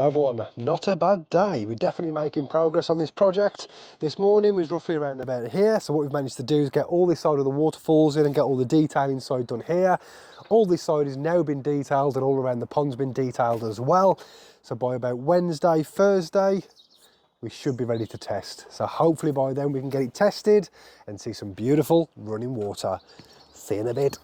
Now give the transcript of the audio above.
Everyone, not a bad day. We're definitely making progress on this project. This morning was roughly around about here, so what we've managed to do is get all this side of the waterfalls in and get all the detailing side done here. All this side has now been detailed and all around the pond's been detailed as well. So by about Wednesday, Thursday, we should be ready to test. So hopefully by then we can get it tested and see some beautiful running water. See you in a bit.